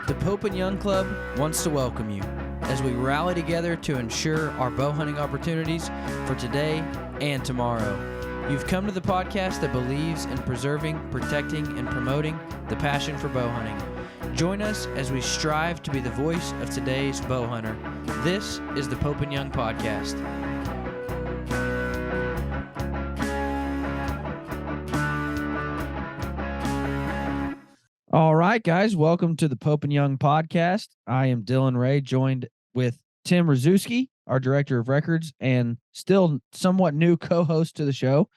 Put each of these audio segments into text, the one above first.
The Pope and Young Club wants to welcome you as we rally together to ensure our bow hunting opportunities for today and tomorrow. You've come to the podcast that believes in preserving, protecting, and promoting the passion for bow hunting. Join us as we strive to be the voice of today's bow hunter. This is the Pope and Young Podcast. All right, guys, welcome to the Pope and Young Podcast. I am Dylan Ray, joined with Tim Rzuski, our Director of Records, and still somewhat new co-host to the show.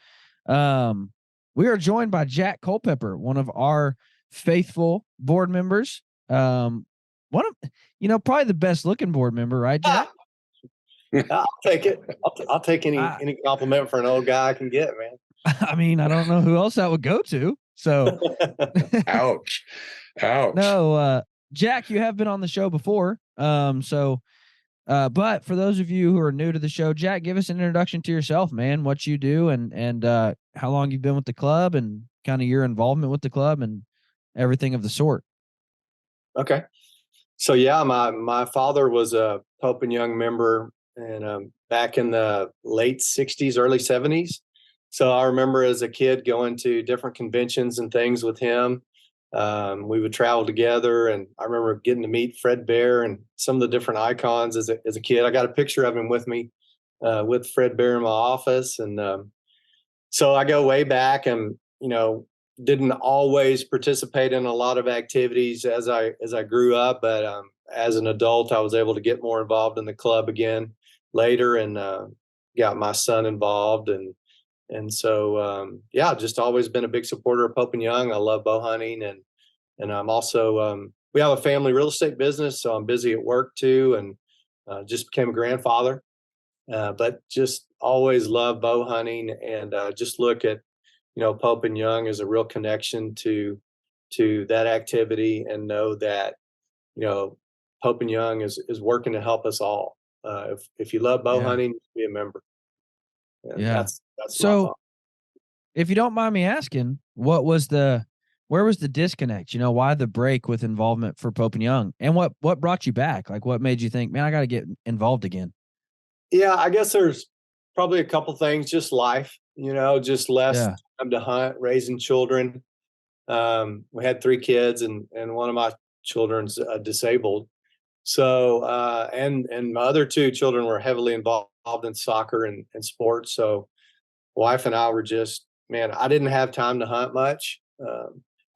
We are joined by Jack Culpepper, one of our faithful board members. One of, probably the best looking board member, right, Jack? I'll take it. I'll take any compliment for an old guy I can get, man. I mean, I don't know who else that would go to. So, ouch. No, Jack, you have been on the show before. But for those of you who are new to the show, Jack, give us an introduction to yourself, man, what you do and how long you've been with the club and kind of your involvement with the club and everything of the sort. Okay. So yeah, my father was a Pope and Young member and back in the late 60s, early 70s. So I remember as a kid going to different conventions and things with him. We would travel together, and I remember getting to meet Fred Bear and some of the different icons as a kid. I got a picture of him with me, with Fred Bear in my office. And so I go way back and, didn't always participate in a lot of activities as I grew up. But as an adult, I was able to get more involved in the club again later and got my son involved. And so, just always been a big supporter of Pope and Young. I love bow hunting, and I'm also, we have a family real estate business, so I'm busy at work too, and just became a grandfather, but just always love bow hunting and just look at, Pope and Young as a real connection to that activity and know that, Pope and Young is working to help us all. If you love bow hunting, be a member. And that's so if you don't mind me asking, where was the disconnect? Why the break with involvement for Pope and Young, and what brought you back? Like, what made you think, man, I got to get involved again? Yeah, I guess there's probably a couple things, just life, just less time to hunt, raising children. We had 3 kids and one of my children's disabled. So, and my other 2 children were heavily involved in soccer and sports. So wife and I were just, man, I didn't have time to hunt much.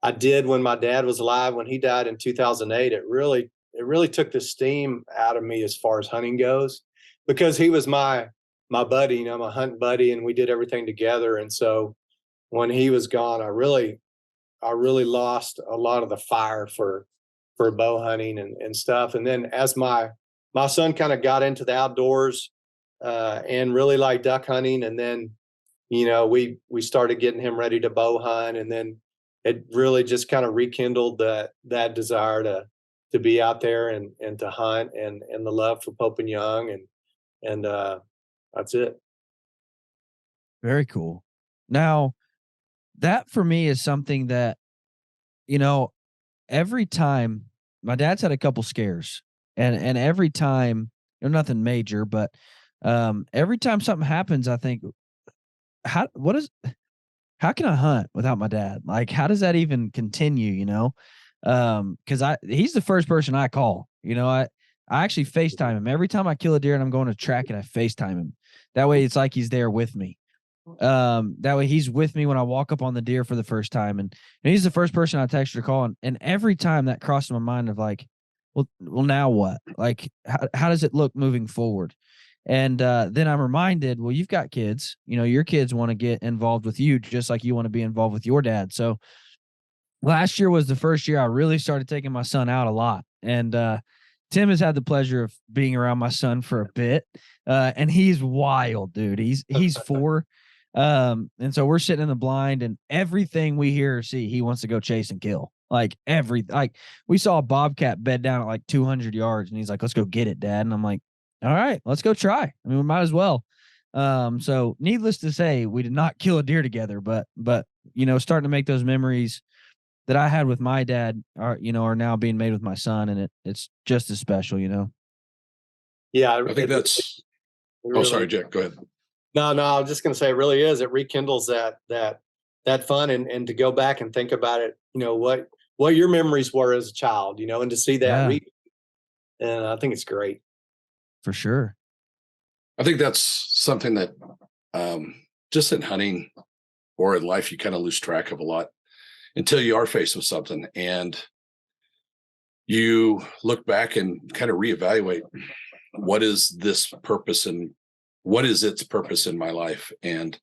I did when my dad was alive. When he died in 2008, it really took the steam out of me as far as hunting goes, because he was my buddy, my hunting buddy, and we did everything together. And so when he was gone, I really lost a lot of the fire for bow hunting and stuff. And then as my son kind of got into the outdoors and really liked duck hunting, and then we started getting him ready to bow hunt, and then it really just kind of rekindled that desire to be out there and to hunt and the love for Pope and Young, and that's it. Very cool. Now, that for me is something that, every time my dad's had a couple scares, and every time, nothing major, but every time something happens, I think, how can I hunt without my dad? Like, how does that even continue? Because he's the first person I call. I actually FaceTime him every time I kill a deer and I'm going to track it. I FaceTime him. That way, it's like he's there with me. That way he's with me when I walk up on the deer for the first time, and he's the first person I text or call. And every time that crossed my mind of like, well, now what? Like, how does it look moving forward? And then I'm reminded, well, you've got kids, your kids want to get involved with you just like you want to be involved with your dad. So last year was the first year I really started taking my son out a lot. And Tim has had the pleasure of being around my son for a bit. And he's wild, dude. He's 4. And so we're sitting in the blind, and everything we hear or see, he wants to go chase and kill. Like we saw a bobcat bed down at like 200 yards, and he's like, let's go get it, Dad. And I'm like, all right, let's go try. I mean, we might as well. So needless to say, we did not kill a deer together, but starting to make those memories that I had with my dad are now being made with my son, and it's just as special, you know. Yeah, I think that's. it Oh, really. sorry, Jack. Go ahead. No, I was just going to say, it really is. It rekindles that fun, and to go back and think about it. What your memories were as a child. And to see that Yeah, and I think it's great. for sure. I think that's something that just in hunting or in life, you kind of lose track of a lot until you are faced with something and you look back and kind of reevaluate what is this purpose and what is its purpose in my life. And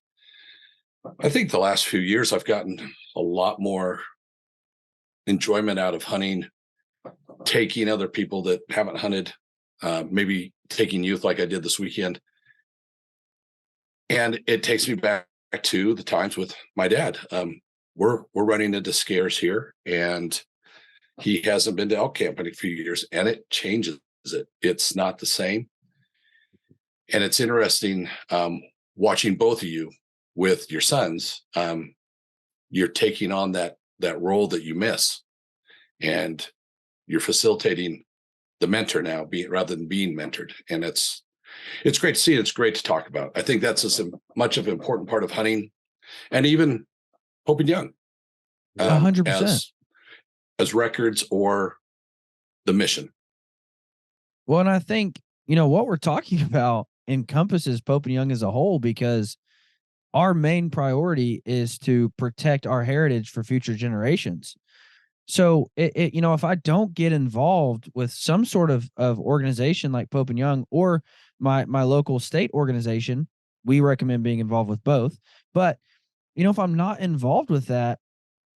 I think the last few years I've gotten a lot more enjoyment out of hunting, taking other people that haven't hunted, maybe taking youth like I did this weekend. And it takes me back to the times with my dad. We're running into scares here, and he hasn't been to elk camp in a few years, and it changes it. It's not the same. And it's interesting watching both of you with your sons. You're taking on that role that you miss, and you're facilitating the mentor now, rather than being mentored. And it's great to see. It's great to talk about. I think that's as much of an important part of hunting, and even Hope and Young, 100%. as records or the mission. Well, and I think, what we're talking about encompasses Pope and Young as a whole, because our main priority is to protect our heritage for future generations. So if I don't get involved with some sort of organization like Pope and Young, or my local state organization, we recommend being involved with both. But if I'm not involved with that,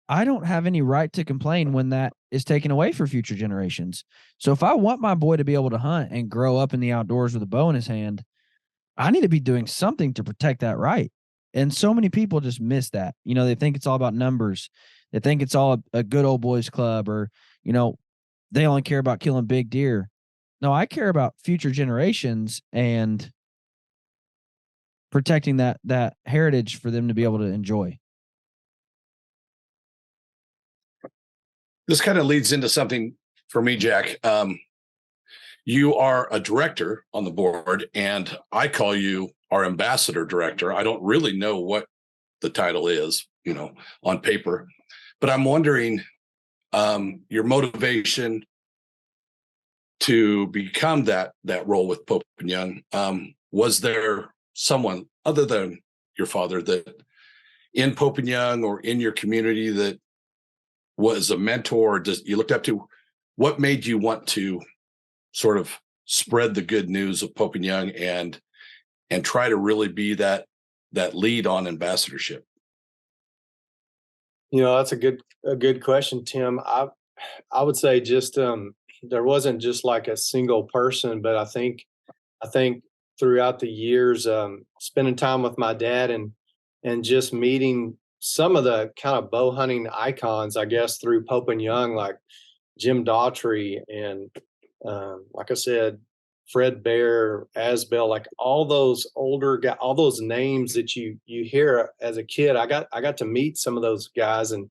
I don't have any right to complain when that is taken away for future generations. So if I want my boy to be able to hunt and grow up in the outdoors with a bow in his hand, I need to be doing something to protect that right. And so many people just miss that. They think it's all about numbers. They think it's all a good old boys club, or, they only care about killing big deer. No, I care about future generations and protecting that heritage for them to be able to enjoy. This kind of leads into something for me, Jack. You are a director on the board, and I call you our ambassador director. I don't really know what the title is, on paper, but I'm wondering your motivation to become that role with Pope and Young. Was there someone other than your father that in Pope and Young or in your community that was a mentor you looked up to? What made you want to sort of spread the good news of Pope and Young and try to really be that lead on ambassadorship? That's a good question, Tim. I would say just there wasn't just like a single person, but I think throughout the years, spending time with my dad and just meeting some of the kind of bow hunting icons, I guess, through Pope and Young, like Jim Daughtry and like I said, Fred Bear, Asbell, like all those older guys, all those names that you hear as a kid. I got to meet some of those guys, and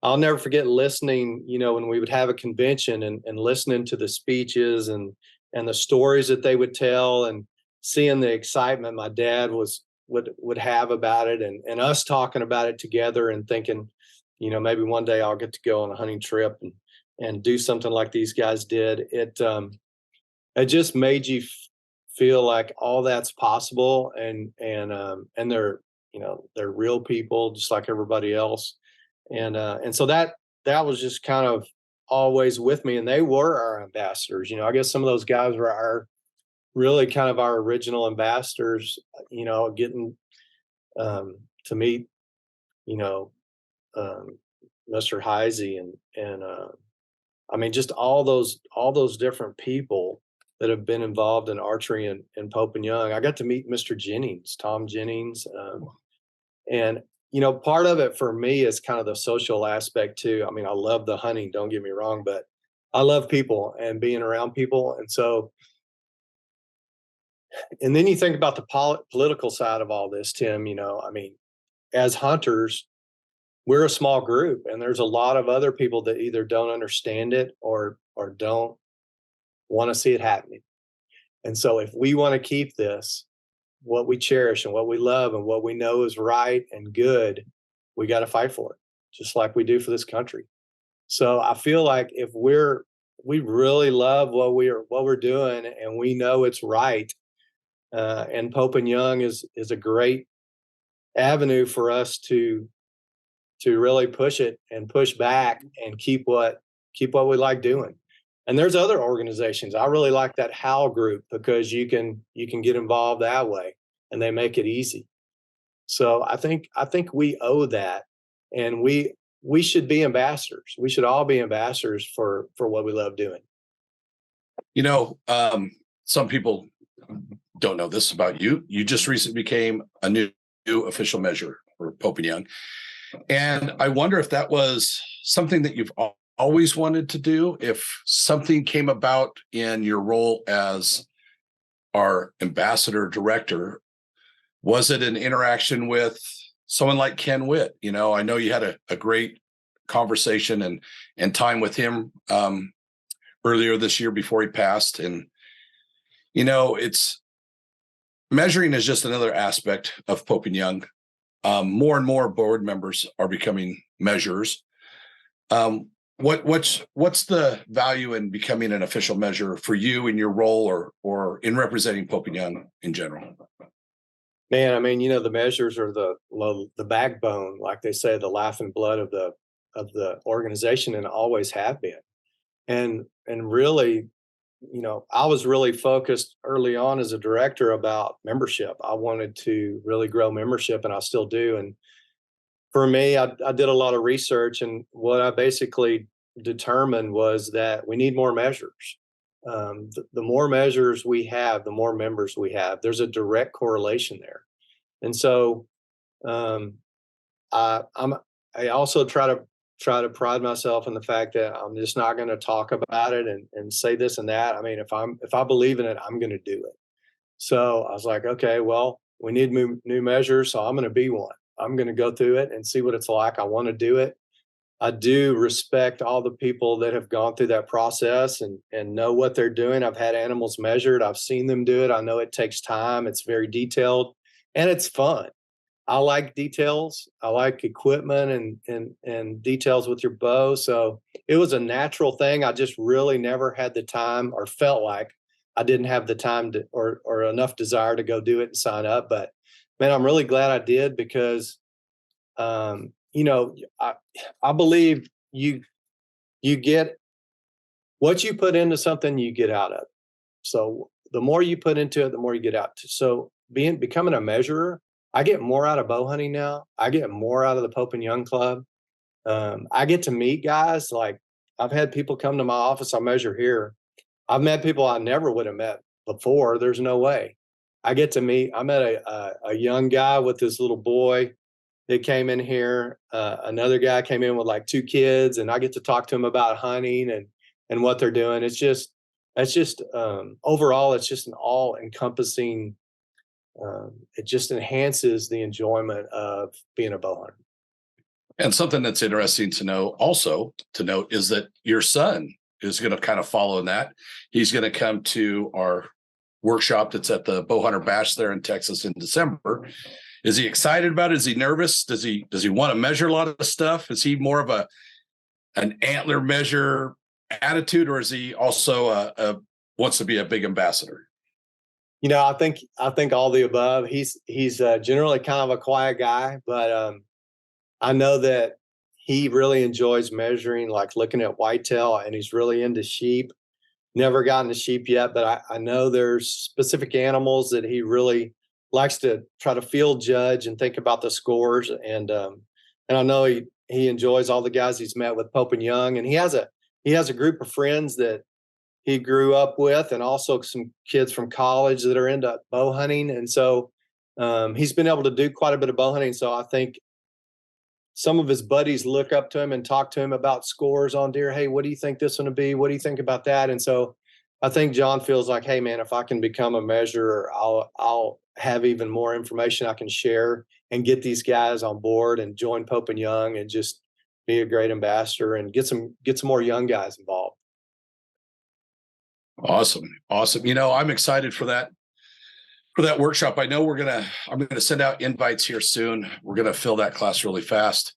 I'll never forget listening, when we would have a convention and listening to the speeches and the stories that they would tell, and seeing the excitement my dad would have about it, and us talking about it together and thinking, maybe one day I'll get to go on a hunting trip and do something like these guys did. It just made you feel like all that's possible, and they're real people just like everybody else, and so that was just kind of always with me, and they were our ambassadors. I guess some of those guys were our really kind of our original ambassadors. Getting to meet you know um, Mr. Heisey and I mean, just all those different people that have been involved in archery and Pope and Young. I got to meet Mr. Jennings, Tom Jennings, and part of it for me is kind of the social aspect too. I mean, I love the hunting, don't get me wrong, but I love people and being around people, and so and then you think about the political side of all this, Tim. I mean, as hunters, we're a small group, and there's a lot of other people that either don't understand it or don't want to see it happening. And so if we want to keep this, what we cherish and what we love and what we know is right and good, we got to fight for it, just like we do for this country. So I feel like if we really love what we're doing and we know it's right, and Pope and Young is a great avenue for us to really push it and push back and keep what we like doing. And there's other organizations. I really like that HOW group because you can get involved that way and they make it easy. So I think we owe that, and we should be ambassadors. We should all be ambassadors for what we love doing. You know, some people don't know this about you. You just recently became a new official measurer for Pope and Young. And I wonder if that was something that you've always wanted to do, if something came about in your role as our ambassador director. Was it an interaction with someone like Ken Witt? You know, I know you had a great conversation and time with him earlier this year before he passed. And, you know, it's measuring is just another aspect of Pope and Young. More and more board members are becoming measurers. What's the value in becoming an official measurer for you in your role or in representing Pope and Young in general? Man, I mean, the measures are the backbone, like they say, the life and blood of the organization, and always have been. And really, I was really focused early on as a director about membership. I wanted to really grow membership, and I still do. And for me, I did a lot of research, and what I basically determined was that we need more measures. The more measures we have, the more members we have. There's a direct correlation there. And so I also try to pride myself in the fact that I'm just not going to talk about it and say this and that. I mean, if I believe in it, I'm going to do it. So I was like, okay, well, we need new measures, so I'm going to be one. I'm going to go through it and see what it's like. I want to do it. I do respect all the people that have gone through that process and know what they're doing. I've had animals measured. I've seen them do it. I know it takes time. It's very detailed and it's fun. I like details. I like equipment and details with your bow. So it was a natural thing. I just really never had the time, or felt like I didn't have the time to, or enough desire to go do it and sign up. But man, I'm really glad I did because, I believe you get what you put into something, you get out of it. So the more you put into it, the more you get out. So becoming a measurer, I get more out of bow hunting now. I get more out of the Pope and Young Club. I get to meet guys. Like, I've had people come to my office. I measure here. I've met people I never would have met before. There's no way. I met a young guy with this little boy that came in here. Another guy came in with like 2 kids, and I get to talk to him about hunting and what they're doing. Overall, it's just an all encompassing, it just enhances the enjoyment of being a bow hunter. And something that's interesting to note is that your son is going to kind of follow in that. He's going to come to our workshop that's at the Bowhunter Bash there in Texas in December. Is he excited about it? Is he nervous? Does he want to measure a lot of stuff? Is he more of an antler measure attitude, or is he also wants to be a big ambassador? I think all the above. He's generally kind of a quiet guy, but I know that he really enjoys measuring, like looking at whitetail, and he's really into sheep. Never gotten to sheep yet, but I know there's specific animals that he really likes to try to field judge and think about the scores. And I know he enjoys all the guys he's met with Pope and Young, and he has a group of friends that he grew up with, and also some kids from college that are into bow hunting. And so he's been able to do quite a bit of bow hunting. So I think some of his buddies look up to him and talk to him about scores on deer. Hey, what do you think this one would be? What do you think about that? And so I think John feels like, hey man, if I can become a measurer, I'll have even more information I can share and get these guys on board and join Pope and Young and just be a great ambassador and get some more young guys involved. Awesome. Awesome. I'm excited for that workshop. I know I'm going to send out invites here soon. We're going to fill that class really fast.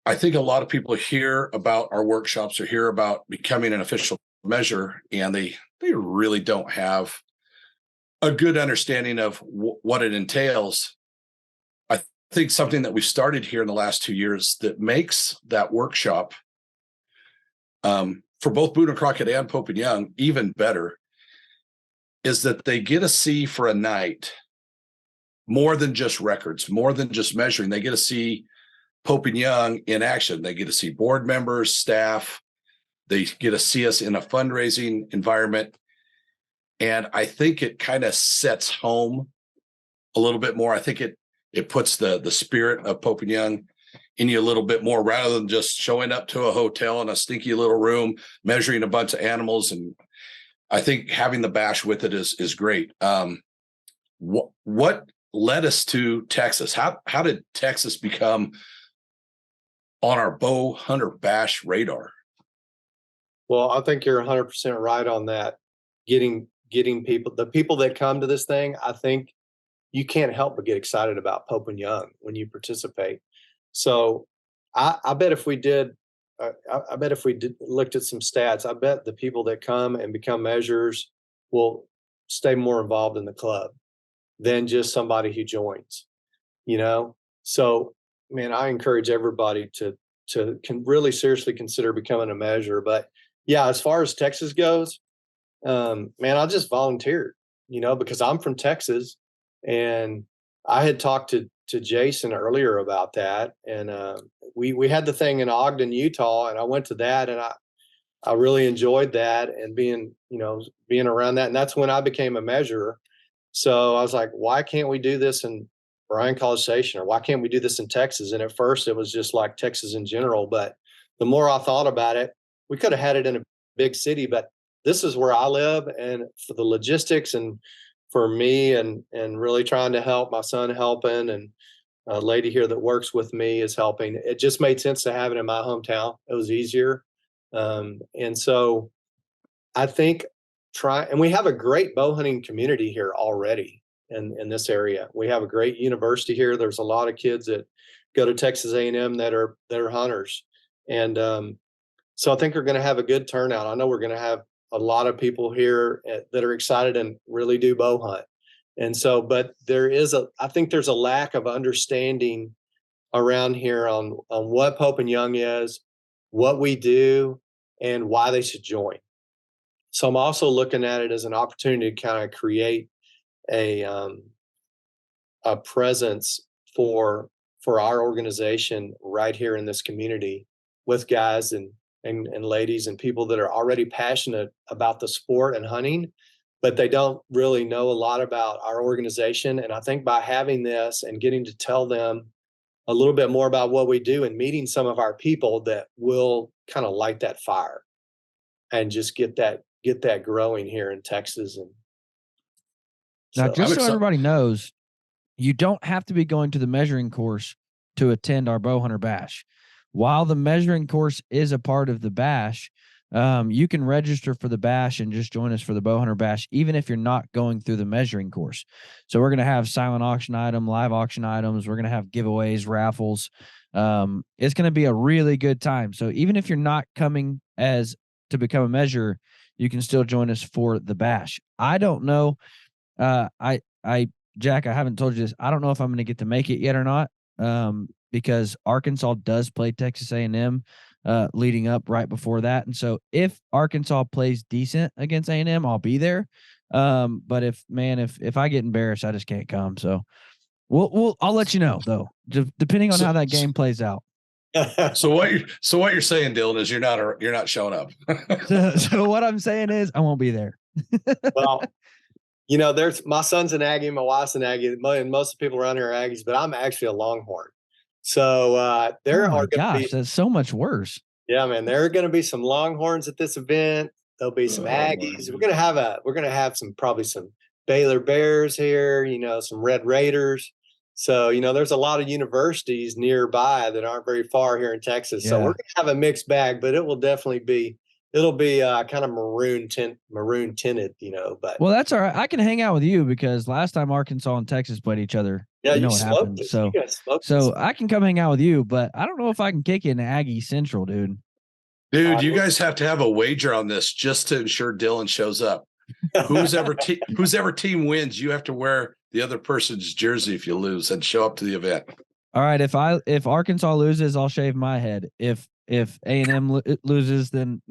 I think a lot of people hear about our workshops or hear about becoming an official measure, and they really don't have a good understanding of what it entails. I think something that we started here in the last 2 years that makes that workshop for both Boone and Crockett and Pope and Young even better is that they get to see for a night more than just records, more than just measuring. They get to see Pope and Young in action. They get to see board members, staff. They get to see us in a fundraising environment. And I think it kind of sets home a little bit more. I think it puts the spirit of Pope and Young in you a little bit more, rather than just showing up to a hotel in a stinky little room, measuring a bunch of animals. And I think having the bash with it is great. What led us to Texas? How did Texas become on our Bowhunter Bash radar? Well, I think you're 100% right on that. Getting the people that come to this thing, I think you can't help but get excited about Pope and Young when you participate. So I bet if we did, looked at some stats, I bet the people that come and become measurers will stay more involved in the club than just somebody who joins, So, man, I encourage everybody to really seriously consider becoming a measurer. But yeah, as far as Texas goes, man, I just volunteered, because I'm from Texas, and I had talked to Jason earlier about that, and we had the thing in Ogden, Utah, and I went to that, and I really enjoyed that and being around that, and that's when I became a measurer. So I was like, why can't we do this in Bryan College Station, or why can't we do this in Texas? And at first it was just like Texas in general, but the more I thought about it, we could have had it in a big city, but this is where I live, and for the logistics and for me and really trying to help, my son helping, and a lady here that works with me is helping. It just made sense to have it in my hometown. It was easier. And so I think and we have a great bow hunting community here already in this area. We have a great university here. There's a lot of kids that go to Texas A&M that are hunters. And so I think we're going to have a good turnout. I know we're going to have a lot of people here that are excited and really do bow hunt. And so, but I think there's a lack of understanding around here on what Pope and Young is, what we do, and why they should join. So I'm also looking at it as an opportunity to kind of create a presence for our organization right here in this community, with guys and ladies and people that are already passionate about the sport and hunting, but they don't really know a lot about our organization. And I think by having this and getting to tell them a little bit more about what we do and meeting some of our people, that will kind of light that fire and just get that growing here in Texas. And now, just so everybody knows, you don't have to be going to the measuring course to attend our Bowhunter Bash. While the measuring course is a part of the bash, you can register for the bash and just join us for the Bowhunter Bash, even if you're not going through the measuring course. So we're going to have silent auction item, live auction items. We're going to have giveaways, raffles. It's going to be a really good time. So even if you're not coming to become a measurer, you can still join us for the bash. I don't know. Jack, I haven't told you this. I don't know if I'm going to get to make it yet or not. Because Arkansas does play Texas A&M leading up right before that. And so if Arkansas plays decent against A&M, I'll be there. But if I get embarrassed, I just can't come. So I'll let you know, though, depending on how that game plays out. So what you're saying, Dylan, is you're not showing up. So what I'm saying is I won't be there. Well, there's my son's an Aggie, my wife's an Aggie, and most of the people around here are Aggies, but I'm actually a Longhorn. So there are going to be, that's so much worse. Yeah, man, there are going to be some Longhorns at this event. There'll be some Aggies. We're going to have probably some Baylor Bears here, some Red Raiders. So, there's a lot of universities nearby that aren't very far here in Texas. So we're Yeah. going to have a mixed bag, but it will definitely it'll be kind of maroon tinted, but Well, that's all right. I can hang out with you because last time Arkansas and Texas played each other, yeah, you know you what smoked happened. us. You So, guys smoked us. so I can come hang out with you, but I don't know if I can kick in Aggie Central, dude. Dude, you guys have to have a wager on this just to ensure Dylan shows up. Whose ever team wins, you have to wear the other person's jersey if you lose and show up to the event. All right, if Arkansas loses, I'll shave my head. If A&M loses, then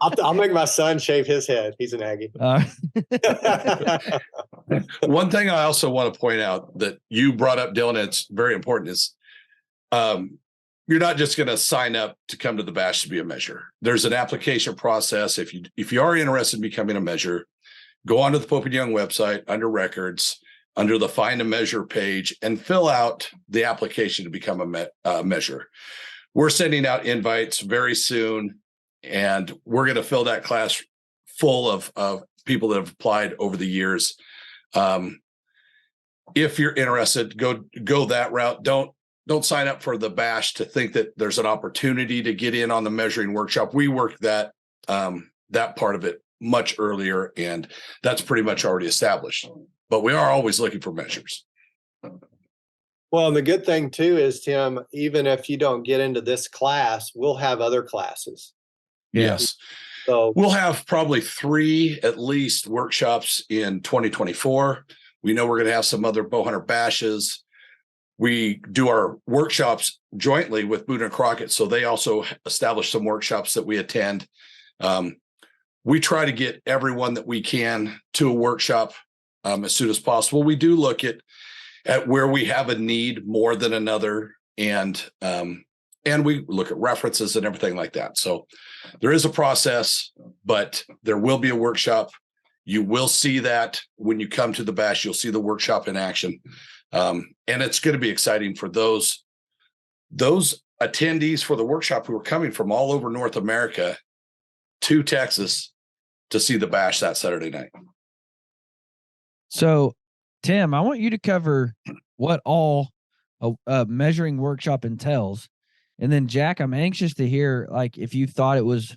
I'll make my son shave his head. He's an Aggie. One thing I also want to point out that you brought up, Dylan, it's very important, is you're not just going to sign up to come to the bash to be a measure. There's an application process. If you are interested in becoming a measure, go onto the Pope and Young website under records, under the find a measure page, and fill out the application to become a measure. We're sending out invites very soon, and we're going to fill that class full of people that have applied over the years. If you're interested, go that route. Don't sign up for the bash to think that there's an opportunity to get in on the measuring workshop. We worked that part of it much earlier, and that's pretty much already established. But we are always looking for measures. Well, and the good thing too is, Tim, even if you don't get into this class, we'll have other classes. Yes. So we'll have probably 3 at least workshops in 2024. We know we're going to have some other Bowhunter Bashes. We do our workshops jointly with Boone and Crockett, so they also establish some workshops that we attend. We try to get everyone that we can to a workshop as soon as possible. We do look at where we have a need more than another, and we look at references and everything like that. So there is a process, but there will be a workshop. You will see that when you come to the bash. You'll see the workshop in action, and it's going to be exciting for those attendees for the workshop who are coming from all over North America to Texas to see the bash that Saturday night. So, Tim, I want you to cover what all a measuring workshop entails. And then, Jack, I'm anxious to hear, like, if you thought it was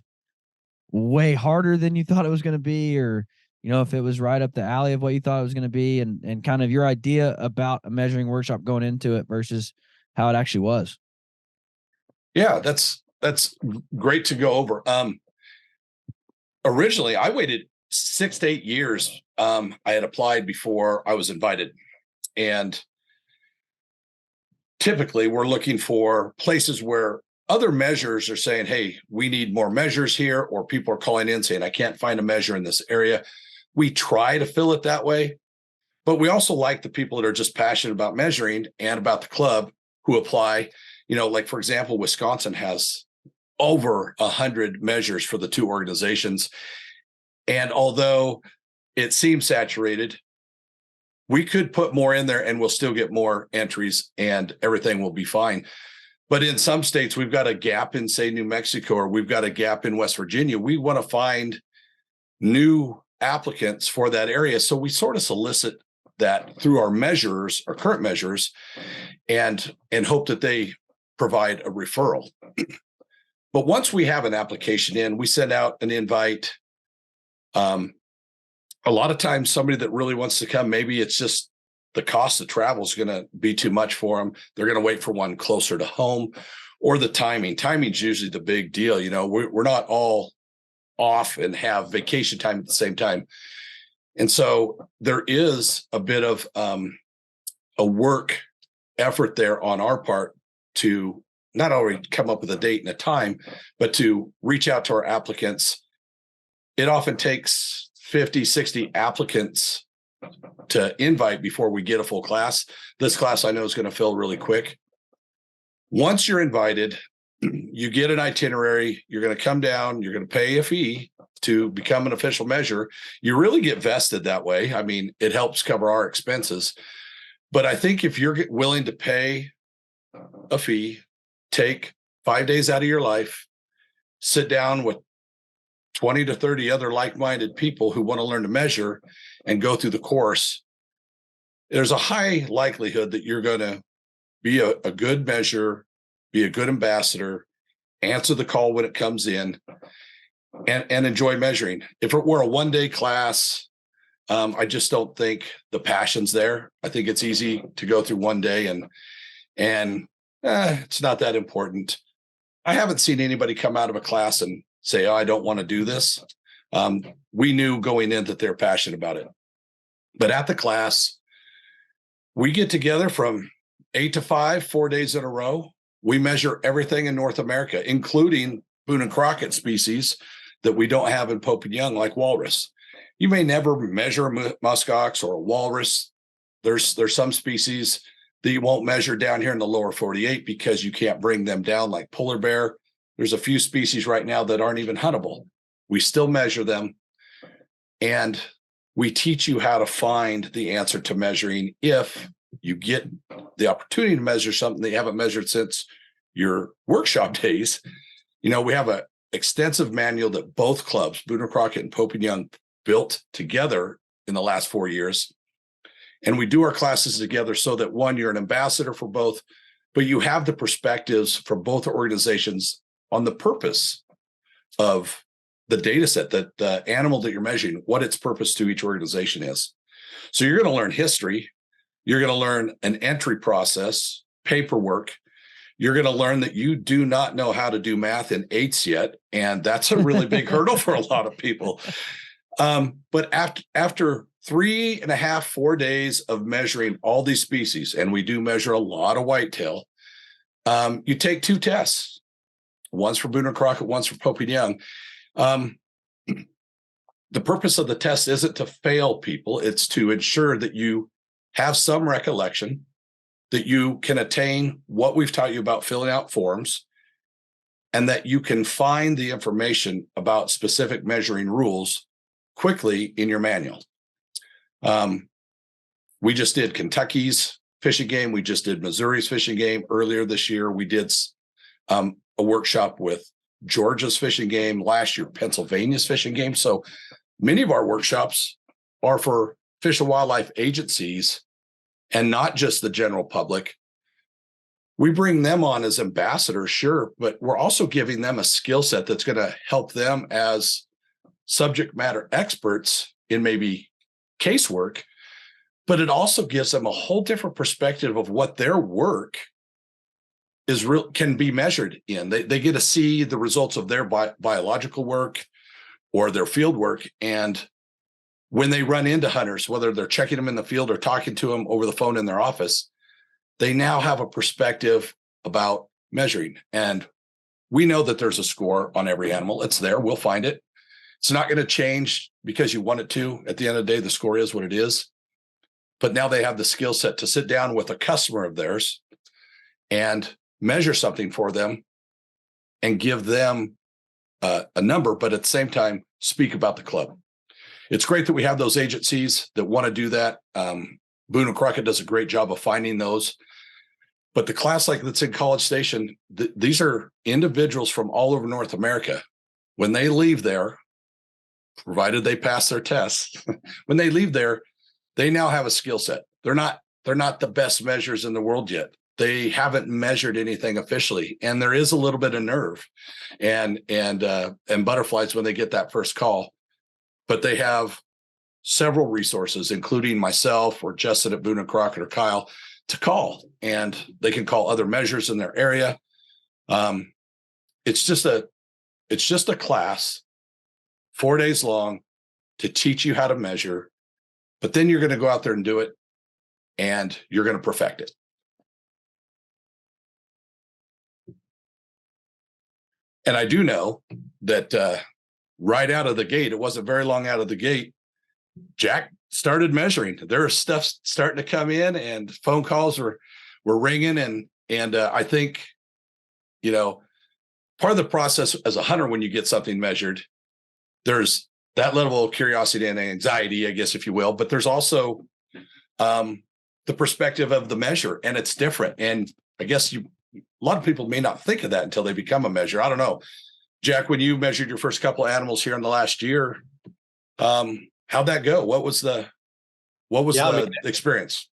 way harder than you thought it was going to be, or, if it was right up the alley of what you thought it was going to be, and kind of your idea about a measuring workshop going into it versus how it actually was. Yeah, that's great to go over. Originally, I waited 6 to 8 years. I had applied before I was invited, and typically we're looking for places where other measures are saying, hey, we need more measures here, or people are calling in saying, I can't find a measure in this area. We try to fill it that way, but we also like the people that are just passionate about measuring and about the club who apply. Like, for example, Wisconsin has over 100 measures for the 2 organizations. And although it seems saturated, we could put more in there and we'll still get more entries and everything will be fine. But in some states, we've got a gap in, say, New Mexico, or we've got a gap in West Virginia. We want to find new applicants for that area. So we sort of solicit that through our measures, our current measures, and hope that they provide a referral. But once we have an application in, we send out an invite. A lot of times somebody that really wants to come, maybe it's just the cost of travel is going to be too much for them. They're going to wait for one closer to home, or the timing. Timing is usually the big deal. We're not all off and have vacation time at the same time. And so there is a bit of a work effort there on our part to not only come up with a date and a time, but to reach out to our applicants. It often takes 50, 60 applicants to invite before we get a full class. This class I know is going to fill really quick. Once you're invited, you get an itinerary. You're going to come down. You're going to pay a fee to become an official measure. You really get vested that way. I mean, it helps cover our expenses. But I think if you're willing to pay a fee, take 5 days out of your life, sit down with 20 to 30 other like-minded people who want to learn to measure and go through the course, there's a high likelihood that you're going to be a good measurer, be a good ambassador, answer the call when it comes in, and enjoy measuring. If it were a one-day class, I just don't think the passion's there. I think it's easy to go through one day and it's not that important. I haven't seen anybody come out of a class and say, "Oh, I don't want to do this." We knew going in that they're passionate about it. But at the class, we get together from 8 to 5, 4 days in a row. We measure everything in North America, including Boone and Crockett species that we don't have in Pope and Young, like walrus. You may never measure a muskox or a walrus. There's some species that you won't measure down here in the lower 48 because you can't bring them down, like polar bear. There's a few species right now that aren't even huntable. We still measure them, and we teach you how to find the answer to measuring if you get the opportunity to measure something that you haven't measured since your workshop days. We have an extensive manual that both clubs, Boone and Crockett and Pope and Young, built together in the last 4 years. And we do our classes together so that, one, you're an ambassador for both, but you have the perspectives from both organizations on the purpose of the data set, that the animal that you're measuring, what its purpose to each organization is. So you're going to learn history. You're going to learn an entry process, paperwork. You're going to learn that you do not know how to do math in eighths yet. And that's a really big hurdle for a lot of people. But after 3.5, 4 days of measuring all these species, and we do measure a lot of whitetail, you take 2 tests, one's for Boone and Crockett, one's for Pope and Young. The purpose of the test isn't to fail people. It's to ensure that you have some recollection, that you can attain what we've taught you about filling out forms, and that you can find the information about specific measuring rules quickly in your manual. We just did Kentucky's fishing game. We just did Missouri's fishing game earlier this year. We did a workshop with Georgia's fishing game last year, Pennsylvania's fishing game. So many of our workshops are for Fish and Wildlife agencies and not just the general public. We bring them on as ambassadors, sure, but we're also giving them a skill set that's going to help them as subject matter experts in maybe casework, but it also gives them a whole different perspective of what their work is can be measured in. They get to see the results of their biological work or their field work. And when they run into hunters, whether they're checking them in the field or talking to them over the phone in their office, they now have a perspective about measuring. And we know that there's a score on every animal. It's there. We'll find it. It's not going to change because you want it to. At the end of the day, the score is what it is. But now they have the skill set to sit down with a customer of theirs and measure something for them and give them a number, but at the same time, speak about the club. It's great that we have those agencies that want to do that. Boone and Crockett does a great job of finding those. But the class like that's in College Station, these are individuals from all over North America. When they leave there, provided they pass their tests, when they leave there, they now have a skill set. They're not the best measurers in the world yet. They haven't measured anything officially, and there is a little bit of nerve and butterflies when they get that first call. But they have several resources, including myself or Justin at Boone and Crockett or Kyle, to call, and they can call other measures in their area. It's just a class, 4 days long, to teach you how to measure. But then you're going to go out there and do it, and you're going to perfect it. And I do know that right out of the gate, it wasn't very long out of the gate, Jack started measuring. There was stuff starting to come in, and phone calls were ringing. And I think, part of the process as a hunter, when you get something measured, there's that level of curiosity and anxiety, I guess, if you will. But there's also the perspective of the measure, and it's different. And I guess a lot of people may not think of that until they become a measure. I don't know. Jack, when you measured your first couple of animals here in the last year, how'd that go? What was the experience?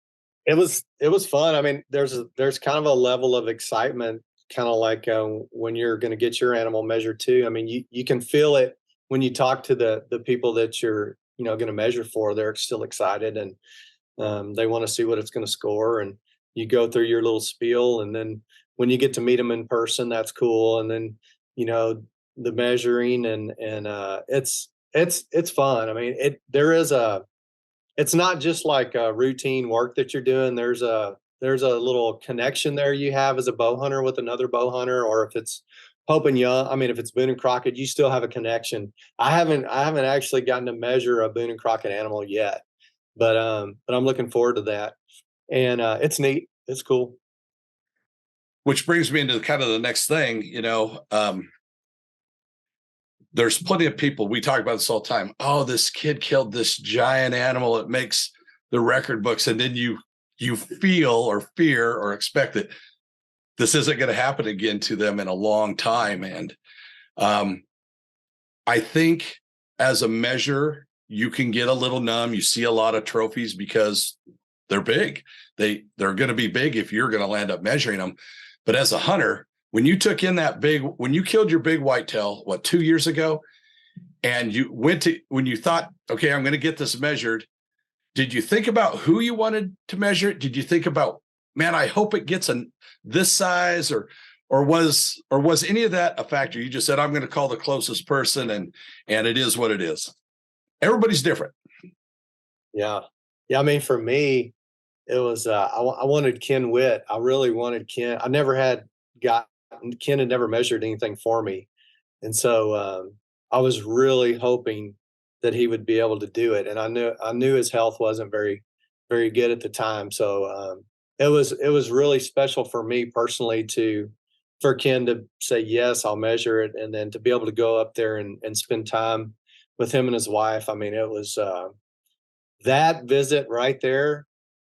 it was fun. I mean, there's kind of a level of excitement, kind of like when you're going to get your animal measured too. I mean, you can feel it when you talk to the people that you're going to measure for. They're still excited, and they want to see what it's going to score. And you go through your little spiel, and then when you get to meet them in person, that's cool. And then you know the measuring, and it's fun. I mean, it's not just like a routine work that you're doing. There's a little connection there you have as a bow hunter with another bow hunter, or if it's Pope and Young. I mean, if it's Boone and Crockett, you still have a connection. I haven't actually gotten to measure a Boone and Crockett animal yet, but I'm looking forward to that. And it's neat. It's cool. Which brings me into kind of the next thing, there's plenty of people, we talk about this all the time. Oh, this kid killed this giant animal. It makes the record books. And then you feel or fear or expect that this isn't going to happen again to them in a long time. And I think as a measure, you can get a little numb. You see a lot of trophies because they're big. They're going to be big if you're going to land up measuring them. But as a hunter, when you killed your big whitetail, 2 years ago, and when you thought, okay, I'm going to get this measured, did you think about who you wanted to measure it? Did you think about, man, I hope it gets this size, or was any of that a factor? You just said, I'm going to call the closest person, and it is what it is. Everybody's different. Yeah. I mean, for me, it was I wanted Ken Witt. I really wanted Ken. Ken had never measured anything for me, and so I was really hoping that he would be able to do it. And I knew his health wasn't very very good at the time, so it was really special for me personally for Ken to say yes, I'll measure it, and then to be able to go up there and spend time with him and his wife. I mean, it was that visit right there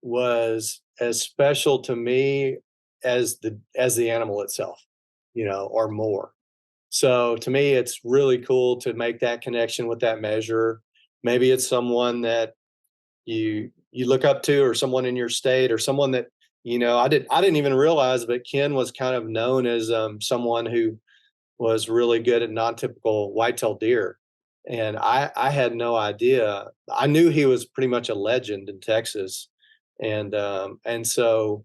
was as special to me as the animal itself, or more. So to me, it's really cool to make that connection with that measure. Maybe it's someone that you look up to, or someone in your state, or someone that I didn't even realize, but Ken was kind of known as someone who was really good at non-typical whitetail deer. And I had no idea. I knew he was pretty much a legend in Texas. And so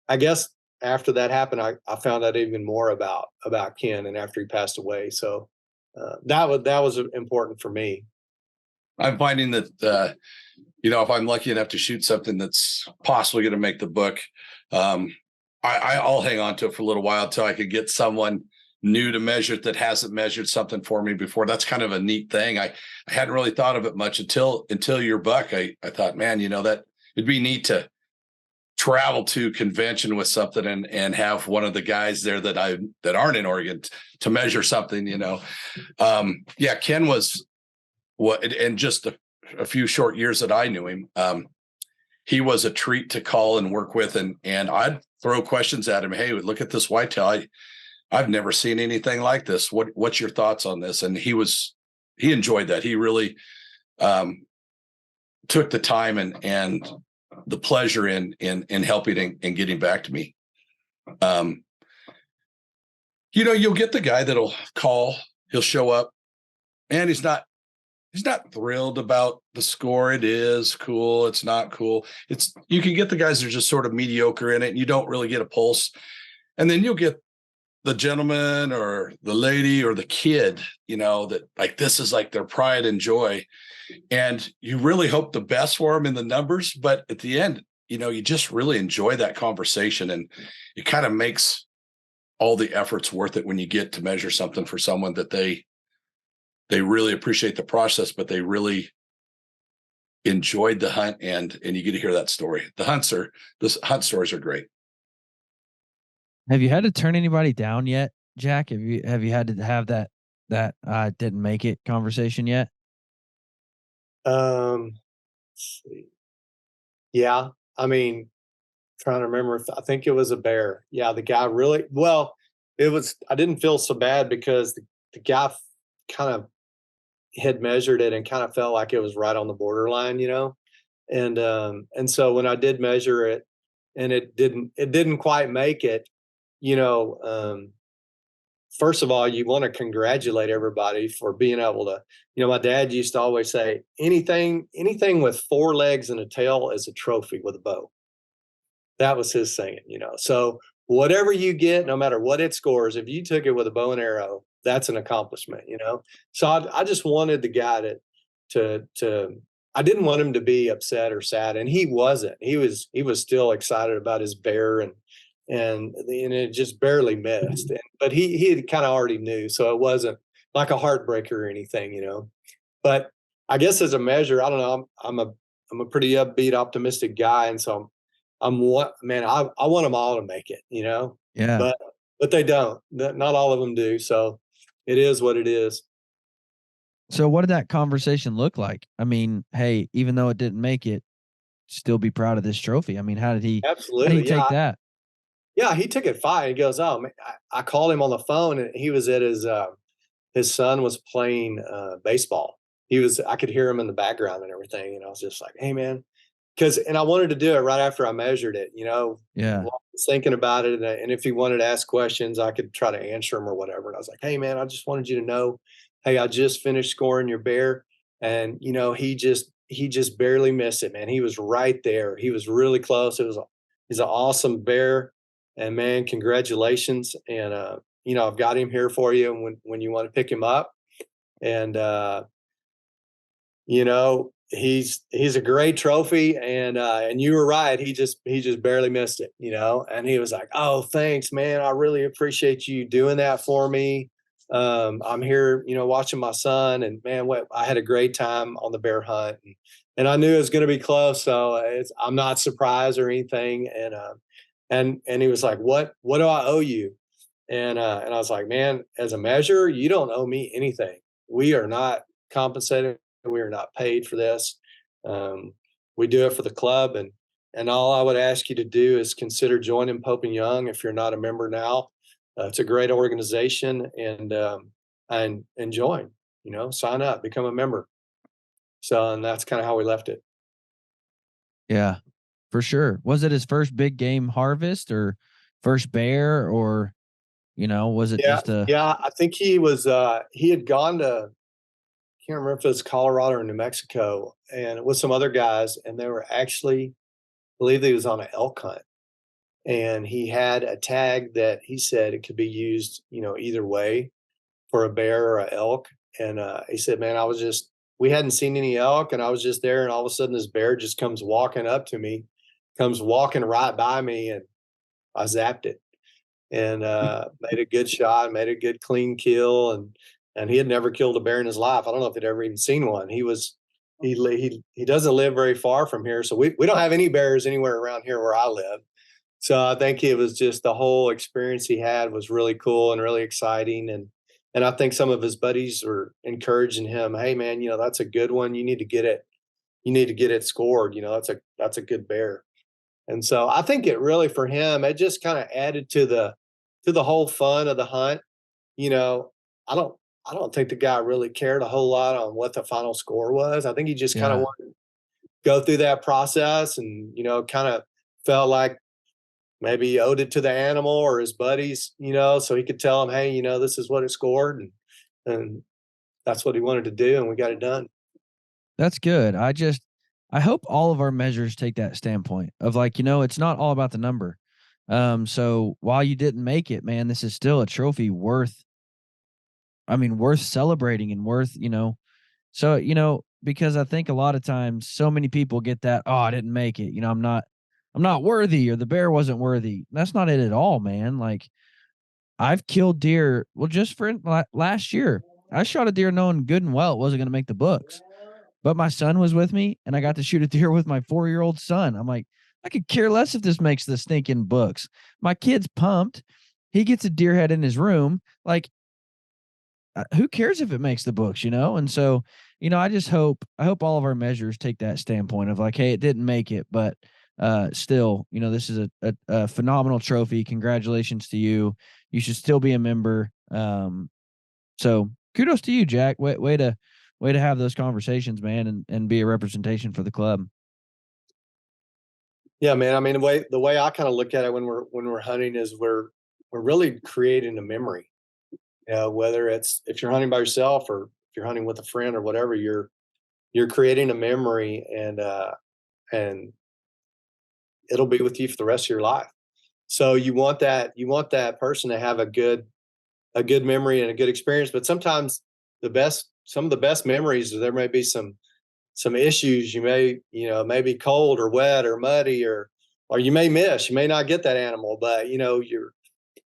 I guess after that happened, I found out even more about Ken, and after he passed away. So that was important for me. I'm finding that, if I'm lucky enough to shoot something that's possibly going to make the book, I'll hang on to it for a little while until I could get someone new to measure it that hasn't measured something for me before. That's kind of a neat thing. I hadn't really thought of it much until your buck. I thought, man, that it'd be neat to travel to convention with something and have one of the guys there that aren't in Oregon to measure something. Ken was and just a few short years that I knew him, he was a treat to call and work with, and I'd throw questions at him. Hey, look at this whitetail. I've never seen anything like this. What's your thoughts on this? And he enjoyed that. He really took the time and the pleasure in helping and getting back to me. You'll get the guy that'll call, he'll show up, and he's not thrilled about the score. It is cool. It's not cool. You can get the guys that are just sort of mediocre in it, and you don't really get a pulse. And then you'll get the gentleman or the lady or the kid, that like, this is like their pride and joy. And you really hope the best for them in the numbers. But at the end, you just really enjoy that conversation, and it kind of makes all the efforts worth it when you get to measure something for someone that they really appreciate the process, but they really enjoyed the hunt, and you get to hear that story. The hunt stories are great. Have you had to turn anybody down yet, Jack? Have you had to have that didn't make it conversation yet? Let's see. Yeah, I mean, trying to remember if I think it was a bear. Yeah, the guy really well. I didn't feel so bad because the guy kind of had measured it and kind of felt like it was right on the borderline, and so when I did measure it, and it didn't quite make it, you know, first of all, you want to congratulate everybody for being able to, my dad used to always say, anything with four legs and a tail is a trophy with a bow. That was his saying. So whatever you get, no matter what it scores, if you took it with a bow and arrow, that's an accomplishment. So I just wanted the guy to I didn't want him to be upset or sad, and he wasn't. He was still excited about his bear, and it just barely missed. But he had kind of already knew, so it wasn't like a heartbreaker or anything. But I guess as a measure, I don't know. I'm a pretty upbeat, optimistic guy, and so I'm what man. I want them all to make it. Yeah. But they don't. Not all of them do. So it is what it is. So what did that conversation look like? I mean, hey, even though it didn't make it, still be proud of this trophy. I mean, how did he Absolutely, take yeah. that? Yeah, he took it fine. He goes, "Oh man," I called him on the phone, and he was at his son was playing baseball. I could hear him in the background and everything, and I was just like, "Hey, man," and I wanted to do it right after I measured it. Yeah. While I was thinking about it, and if he wanted to ask questions, I could try to answer him or whatever. And I was like, "Hey, man, I just wanted you to know, hey, I just finished scoring your bear, and he just barely missed it, man. He was right there. He was really close. He's an awesome bear, and man, congratulations. And I've got him here for you when you want to pick him up. And he's a great trophy, and you were right. He just barely missed it. And he was like, "Oh, thanks, man. I really appreciate you doing that for me. I'm here, watching my son, and man, what I had a great time on the bear hunt, and I knew it was going to be close, so I'm not surprised or anything." And he was like, "What do I owe you?" And I was like, "Man, as a measure, you don't owe me anything. We are not compensated. We are not paid for this. Um, we do it for the club, and all I would ask you to do is consider joining Pope and Young if you're not a member now. It's a great organization, and join. Sign up, become a member." So, and that's kind of how we left it. Yeah, for sure. Was it his first big game harvest or first bear, or, was it Yeah, just a yeah. I think he had gone to, can't remember if it was Colorado or New Mexico, and with some other guys, and they were actually, I believe he was on an elk hunt, and he had a tag that he said it could be used, either way for a bear or a elk. And he said, "Man, we hadn't seen any elk, and I was just there, and all of a sudden this bear just comes walking up to me, comes walking right by me, and I zapped it." And made a good shot, made a good clean kill, and he had never killed a bear in his life. I don't know if he'd ever even seen one. He doesn't live very far from here, so we don't have any bears anywhere around here where I live. So I think it was just the whole experience he had was really cool and really exciting, and I think some of his buddies were encouraging him, "Hey man, that's a good one. You need to get it. You need to get it scored. That's a good bear." And so I think it really for him, it just kind of added to the whole fun of the hunt. You know, I don't I don't think the guy really cared a whole lot on what the final score was. I think he just kind of Yeah. wanted to go through that process, and kind of felt like maybe he owed it to the animal or his buddies, so he could tell them, "Hey, this is what it scored," and that's what he wanted to do, and we got it done. That's good. I hope all of our measures take that standpoint of like, it's not all about the number. So while you didn't make it, man, this is still a trophy worth celebrating and so, because I think a lot of times so many people get that, oh, I didn't make it. I'm not worthy, or the bear wasn't worthy. That's not it at all, man. Like, I've killed deer. Well, just for last year, I shot a deer knowing good and well it wasn't going to make the books. But my son was with me, and I got to shoot a deer with my 4-year-old son. I'm like, I could care less if this makes the stinking books. My kid's pumped. He gets a deer head in his room. Like, who cares if it makes the books? And so, I hope all of our measures take that standpoint of like, hey, it didn't make it, but still, this is a phenomenal trophy. Congratulations to you. You should still be a member. So kudos to you, Jack. Way to have those conversations, man, and be a representation for the club. Yeah, man. I mean, the way I kind of look at it when we're hunting is we're really creating a memory. Whether it's if you're hunting by yourself or if you're hunting with a friend or whatever, you're creating a memory, and it'll be with you for the rest of your life. So you want that person to have a good memory and a good experience. But sometimes some of the best memories, there may be some issues. You may, may be cold or wet or muddy, or you may miss, you may not get that animal, but you're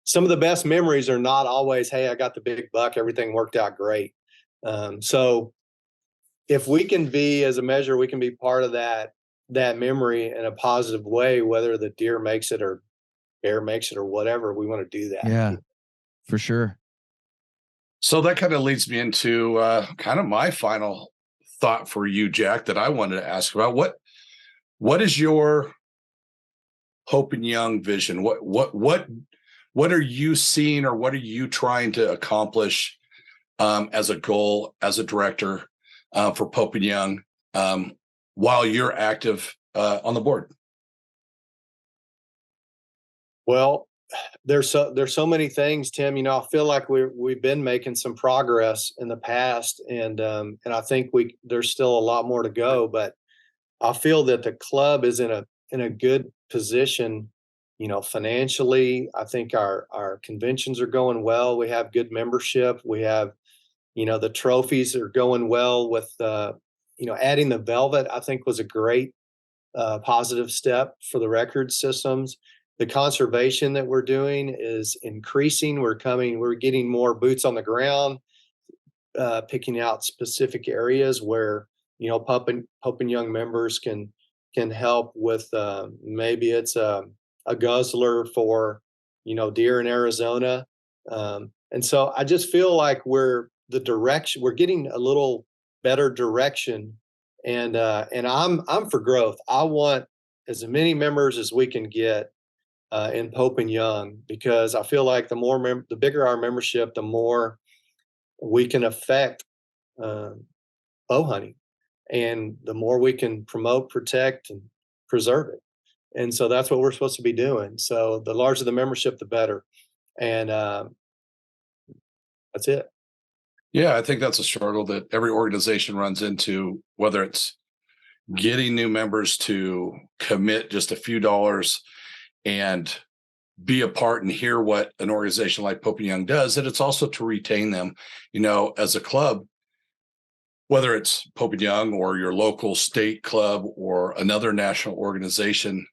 some of the best memories are not always, hey, I got the big buck, everything worked out great. So if we can be, as a measure, we can be part of that memory in a positive way, whether the deer makes it or bear makes it or whatever, we want to do that. Yeah, for sure. So that kind of leads me into kind of my final thought for you, Jack, that I wanted to ask about. What is your Hope and Young vision? What are you seeing, or what are you trying to accomplish as a goal, as a director for Pope and Young, while you're active on the board? Well, there's so many things, Tim. I feel like we've been making some progress in the past, and I think there's still a lot more to go. But I feel that the club is in a good position, financially. I think our conventions are going well. We have good membership. We have, the trophies are going well with, adding the velvet, I think was a great positive step for the record systems. The conservation that we're doing is increasing. We're getting more boots on the ground, picking out specific areas where Pope and Young members can help with. Maybe it's a guzzler for deer in Arizona, and so I just feel like we're getting a little better direction, and I'm for growth. I want as many members as we can get in Pope and Young, because I feel like the bigger our membership, the more we can affect uh, bow hunting, and the more we can promote, protect, and preserve it. And so that's what we're supposed to be doing. So the larger the membership, the better. And that's it. Yeah, I think that's a struggle that every organization runs into, whether it's getting new members to commit just a few dollars and be a part and hear what an organization like Pope and Young does, and it's also to retain them, as a club, whether it's Pope and Young or your local state club or another national organization,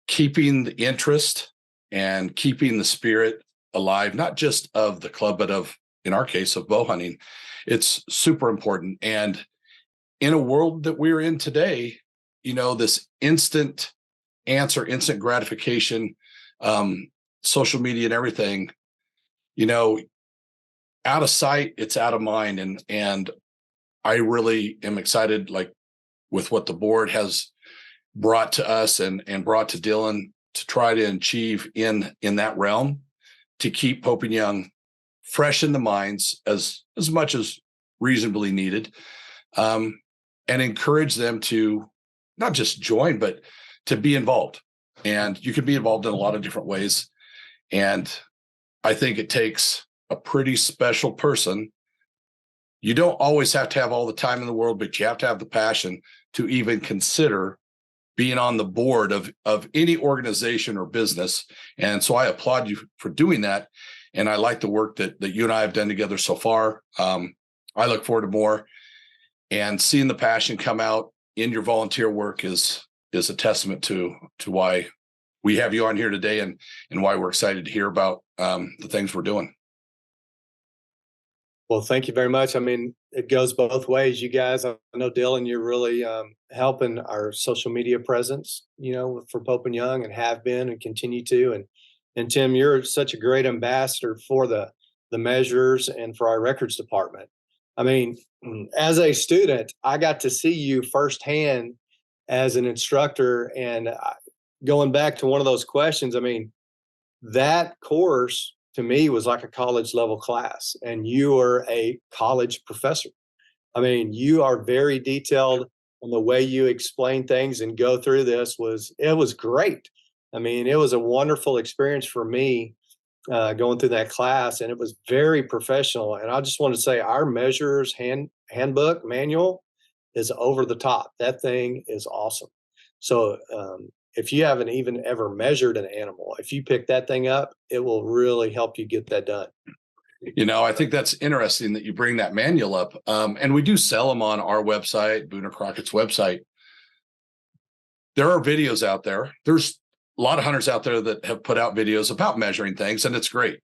keeping the interest and keeping the spirit alive, not just of the club, but in our case, of bow hunting. It's super important. And in a world that we're in today, this instant answer, instant gratification, social media and everything, out of sight, it's out of mind. And I really am excited, like with what the board has brought to us and brought to Dylan, to try to achieve in that realm, to keep Pope and Young fresh in the minds as much as reasonably needed, and encourage them to not just join, but to be involved. And you can be involved in a lot of different ways. And I think it takes a pretty special person. You don't always have to have all the time in the world, but you have to have the passion to even consider being on the board of any organization or business. And so I applaud you for doing that. And I like the work that you and I have done together so far. I look forward to more, and seeing the passion come out in your volunteer work is a testament to why we have you on here today, and why we're excited to hear about the things we're doing. Well, thank you very much. I mean, it goes both ways. You guys, I know, Dylan, you're really helping our social media presence, for Pope and Young, and have been and continue to. And Tim, you're such a great ambassador for the measures and for our records department. I mean, as a student, I got to see you firsthand as an instructor. And going back to one of those questions, I mean, that course to me was like a college level class, and you are a college professor. I mean, you are very detailed. and the way you explain things and go through this was great. I mean, it was a wonderful experience for me going through that class, and it was very professional. And I just want to say our measures handbook manual is over the top. That thing is awesome. So if you haven't even ever measured an animal, if you pick that thing up, it will really help you get that done. I think that's interesting that you bring that manual up. And we do sell them on our website, Boone Crockett's website. There are videos out there. There's a lot of hunters out there that have put out videos about measuring things, and it's great.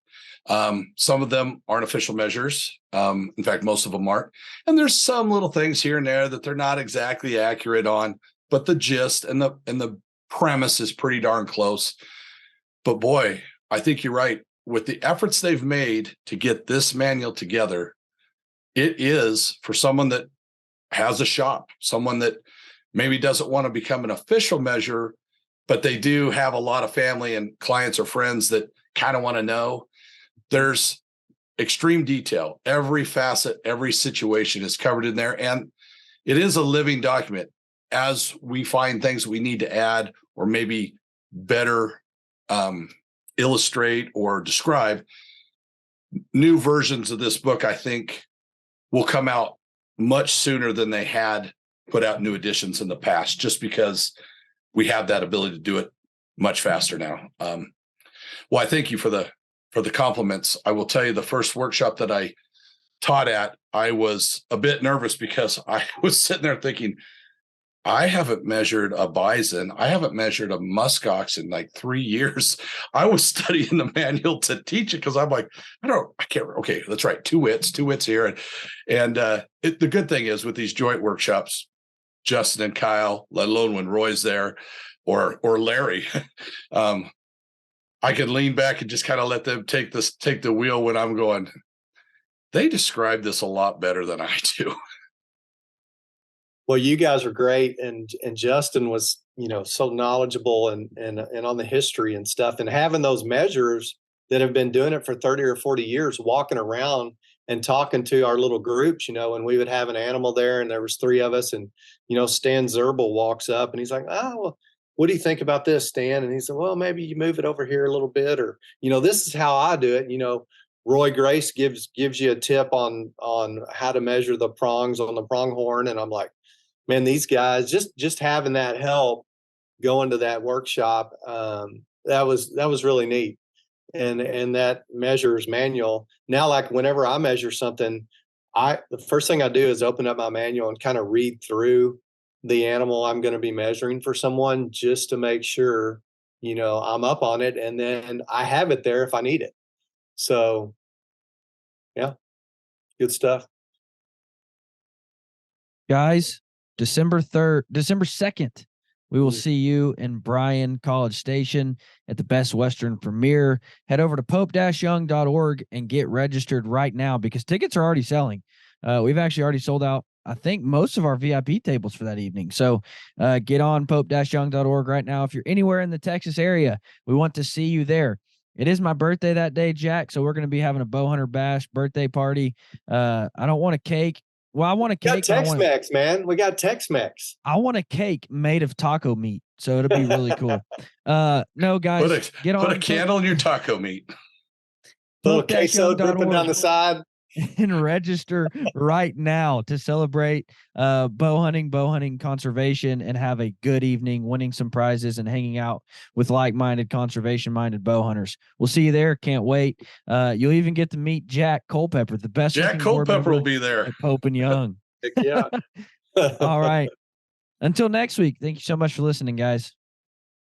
Some of them aren't official measures. In fact, most of them aren't. And there's some little things here and there that they're not exactly accurate on, but the gist and the premise is pretty darn close. But boy, I think you're right. With the efforts they've made to get this manual together, it is for someone that has a shop, someone that maybe doesn't want to become an official measure, but they do have a lot of family and clients or friends that kind of want to know. There's extreme detail. Every facet, every situation is covered in there. And it is a living document. As we find things we need to add or maybe better illustrate or describe, new versions of this book, I think, will come out much sooner than they had put out new editions in the past, just because we have that ability to do it much faster now. Well, I thank you for the compliments. I will tell you, the first workshop that I taught at, I was a bit nervous because I was sitting there thinking, I haven't measured a bison. I haven't measured a muskox in like 3 years. I was studying the manual to teach it because I'm like, I can't. Okay, that's right. Two wits here. And the good thing is with these joint workshops, Justin and Kyle, let alone when Roy's there or Larry, I can lean back and just kind of let them take the wheel when I'm going, they describe this a lot better than I do. Well, you guys are great, and Justin was, so knowledgeable and on the history and stuff, and having those measures that have been doing it for 30 or 40 years, walking around and talking to our little groups, and we would have an animal there, and there was 3 of us, and Stan Zerbel walks up and he's like, "Oh, well, what do you think about this, Stan?" And he said, "Well, maybe you move it over here a little bit, or this is how I do it." Roy Grace gives you a tip on how to measure the prongs on the pronghorn, and I'm like, man, these guys, just having that help going to that workshop, that was really neat. And that measures manual. Now, like whenever I measure something, the first thing I do is open up my manual and kind of read through the animal I'm going to be measuring for someone, just to make sure, I'm up on it, and then I have it there if I need it. So yeah, good stuff. Guys, December 2nd, we will see you in Bryan College Station at the Best Western premiere. Head over to pope-young.org and get registered right now, because tickets are already selling. We've actually already sold out, I think, most of our VIP tables for that evening. So get on pope-young.org right now. If you're anywhere in the Texas area, we want to see you there. It is my birthday that day, Jack, so we're going to be having a Bowhunter Bash birthday party. I don't want a cake. Well, I want a cake. We got Tex-Mex, man. We got Tex-Mex. I want a cake made of taco meat, so it'll be really cool. No, guys, put a candle in your taco meat. Little queso dripping down the side. And register right now to celebrate bow hunting conservation, and have a good evening, winning some prizes and hanging out with like-minded, conservation-minded bow hunters. We'll see you there. Can't wait. You'll even get to meet Jack Culpepper, the best. Jack Culpepper will be there. Pope and Young. Yeah. All right. Until next week. Thank you so much for listening, guys.